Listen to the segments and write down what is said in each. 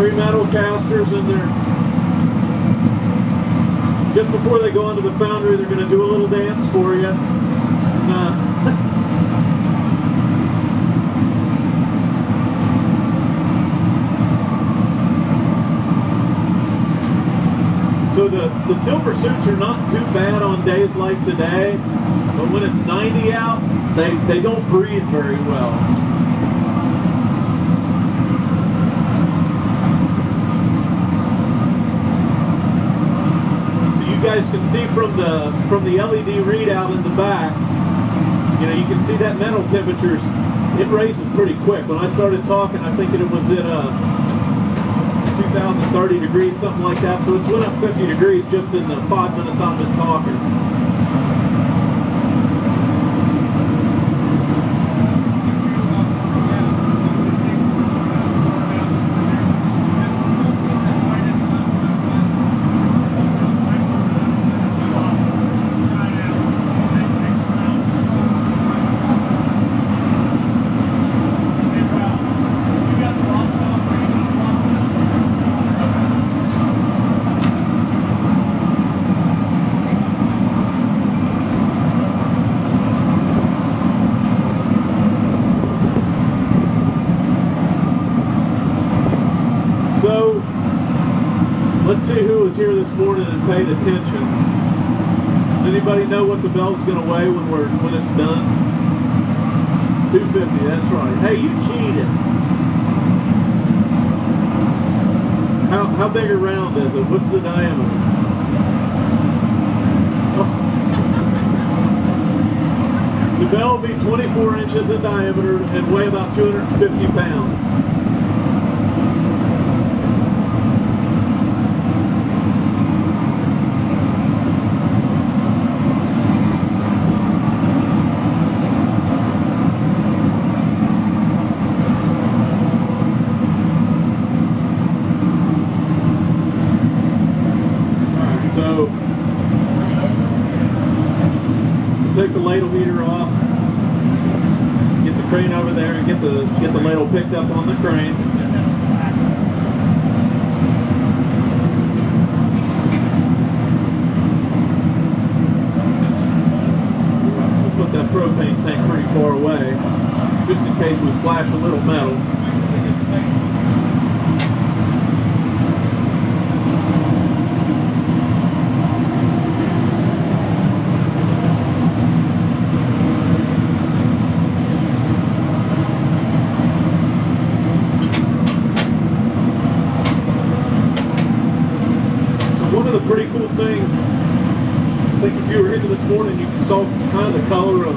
3 metal casters, and they're just before they go into the foundry, they're going to do a little dance for you. So the silver suits are not too bad on days like today, but when it's 90 out, they don't breathe very well. You guys can see from the LED readout in the back, you know, you can see that metal temperatures, it raises pretty quick. When I started talking, I think that it was at 2,030 degrees, something like that. So it's went up 50 degrees just in the 5 minutes I've been talking. So, let's see who was here this morning and paid attention. Does anybody know what the bell's going to weigh when it's done? 250, that's right. Hey, you cheated. How big or round is it? What's the diameter? The bell will be 24 inches in diameter and weigh about 250 pounds. Take the ladle heater off, get the crane over there, and get the ladle picked up on the crane. We'll put that propane tank pretty far away, just in case we splash a little metal. Pretty cool things. I think if you were here this morning, you saw kind of the color of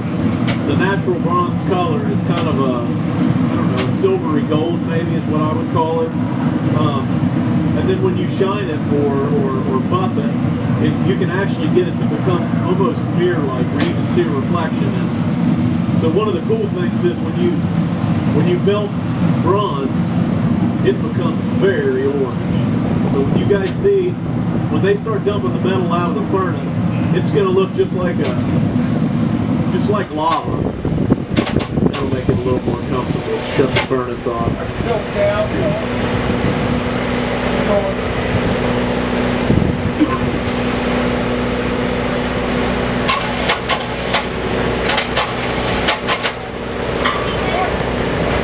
the natural bronze color is kind of a, I don't know, silvery gold maybe is what I would call it. And then when you shine it or buff it, you can actually get it to become almost mirror-like, where you can see a reflection in it. So one of the cool things is when you melt bronze, it becomes very orange. So when you guys see, when they start dumping the metal out of the furnace, it's going to look just like lava. That'll make it a little more comfortable. Shut the furnace off.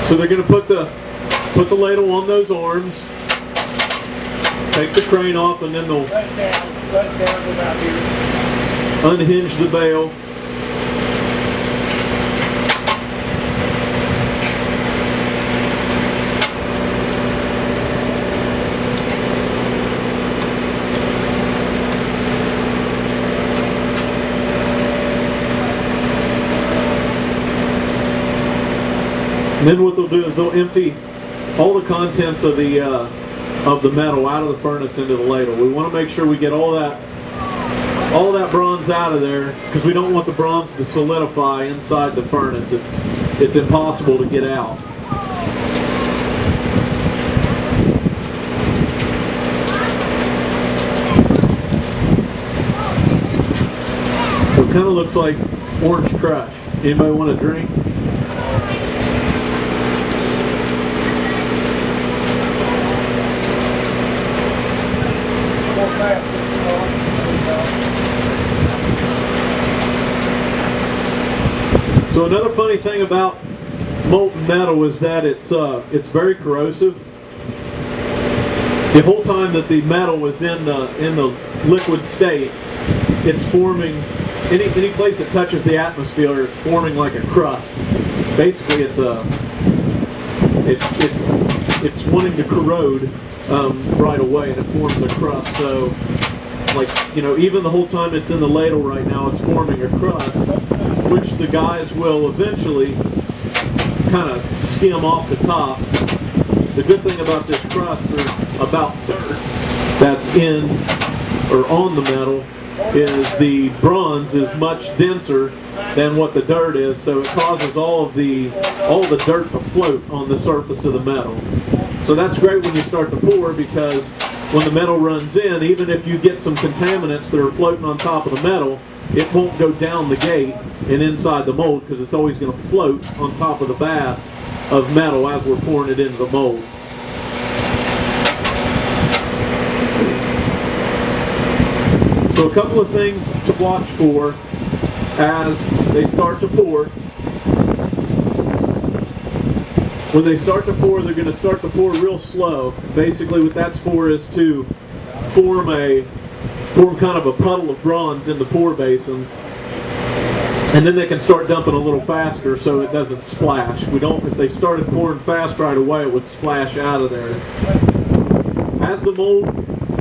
So they're going to put the ladle on those arms. Take the crane off, and then they'll unhinge the bail. And then what they'll do is they'll empty all the contents of the metal out of the furnace into the ladle. We want to make sure we get all that bronze out of there, because we don't want the bronze to solidify inside the furnace. It's impossible to get out. So it kind of looks like orange crush. Anybody want a drink? So another funny thing about molten metal is that it's very corrosive. The whole time that the metal is in the liquid state, it's forming any place that touches the atmosphere. It's forming like a crust. Basically, it's wanting to corrode right away, and it forms a crust. So, like, you know, even the whole time it's in the ladle right now, it's forming a crust, which the guys will eventually kind of skim off the top. The good thing about this crust, or about dirt that's in or on the metal, is the bronze is much denser than what the dirt is, so it causes all the dirt to float on the surface of the metal. So that's great when you start to pour, because when the metal runs in, even if you get some contaminants that are floating on top of the metal, it won't go down the gate and inside the mold, because it's always going to float on top of the bath of metal as we're pouring it into the mold. So a couple of things to watch for as they start to pour. When they start to pour, they're going to start to pour real slow. Basically what that's for is to form kind of a puddle of bronze in the pour basin. And then they can start dumping a little faster so it doesn't splash. If they started pouring fast right away, it would splash out of there. As the mold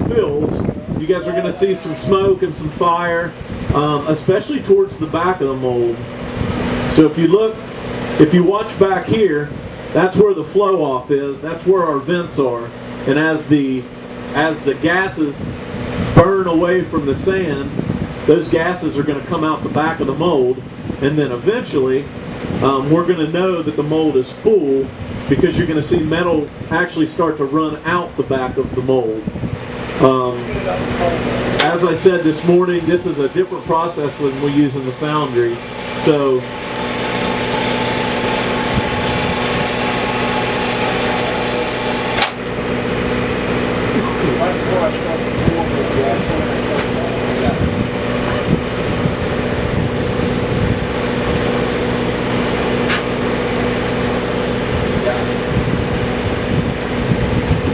fills, you guys are going to see some smoke and some fire, especially towards the back of the mold. So if you watch back here, that's where the flow off is. That's where our vents are. And as the gases burn away from the sand, those gases are going to come out the back of the mold, and then eventually we're going to know that the mold is full, because you're going to see metal actually start to run out the back of the mold. As I said this morning, this is a different process than we use in the foundry. So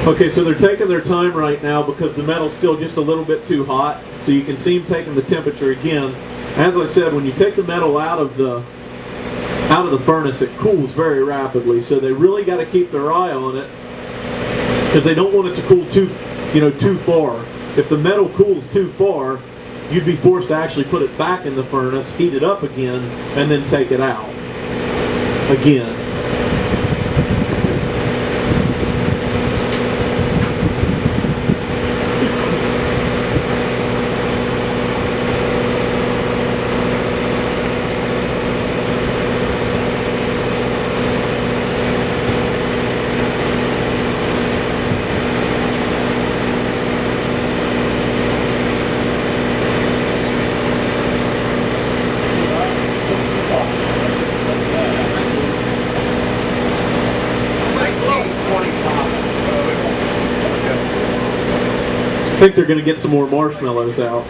okay, so they're taking their time right now because the metal's still just a little bit too hot. So you can see them taking the temperature again. As I said, when you take the metal out of the furnace, it cools very rapidly. So they really got to keep their eye on it, because they don't want it to cool too far. If the metal cools too far, you'd be forced to actually put it back in the furnace, heat it up again, and then take it out again. I think they're going to get some more marshmallows out.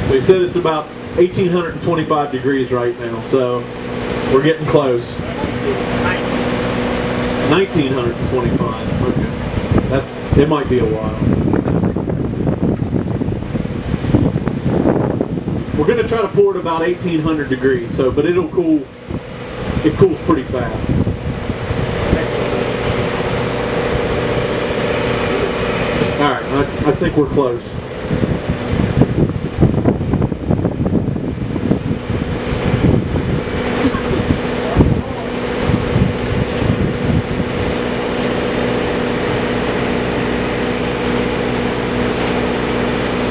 So he said it's about 1,825 degrees right now, so we're getting close. 1,925. Okay, it might be a while. We're going to try to pour it about 1,800 degrees. So, but it'll cool. It cools pretty fast. Alright, I think we're close.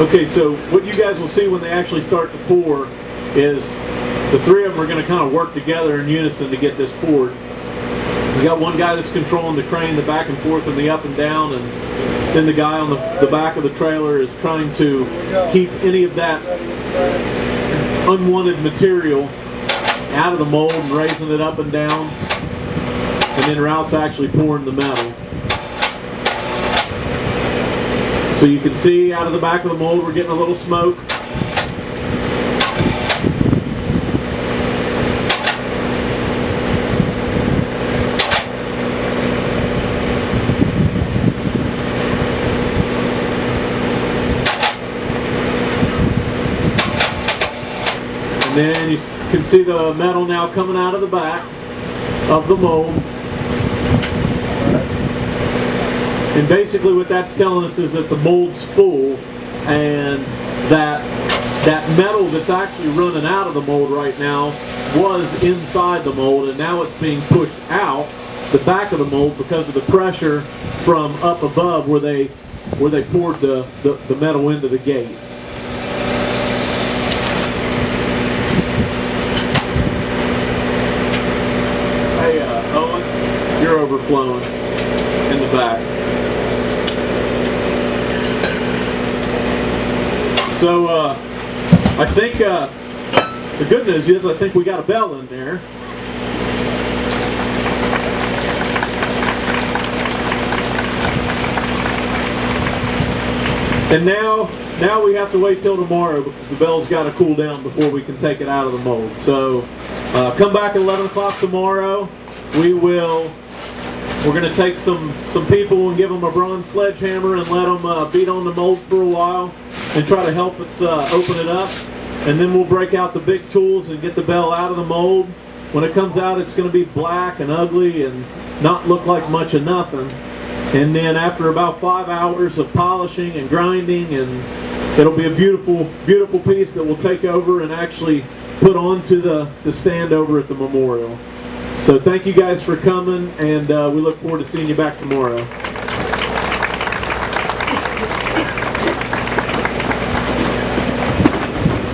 Okay, so what you guys will see when they actually start to pour is the three of them are going to kind of work together in unison to get this poured. We got one guy that's controlling the crane, the back and forth and the up and down, and then the guy on the back of the trailer is trying to keep any of that unwanted material out of the mold and raising it up and down. And then Ralph's actually pouring the metal. So you can see out of the back of the mold we're getting a little smoke. And then you can see the metal now coming out of the back of the mold. And basically what that's telling us is that the mold's full, and that metal that's actually running out of the mold right now was inside the mold, and now it's being pushed out the back of the mold because of the pressure from up above where they poured the metal into the gate. Hey, Owen, you're overflowing in the back. So I think the good news is I think we got a bell in there. And now we have to wait till tomorrow because the bell's got to cool down before we can take it out of the mold. So come back at 11 o'clock tomorrow. We're going to take some people and give them a bronze sledgehammer and let them beat on the mold for a while and try to help us open it up. And then we'll break out the big tools and get the bell out of the mold. When it comes out, it's going to be black and ugly and not look like much of nothing. And then after about 5 hours of polishing and grinding, and it'll be a beautiful, beautiful piece that we'll take over and actually put onto the stand over at the memorial. So thank you guys for coming, and we look forward to seeing you back tomorrow.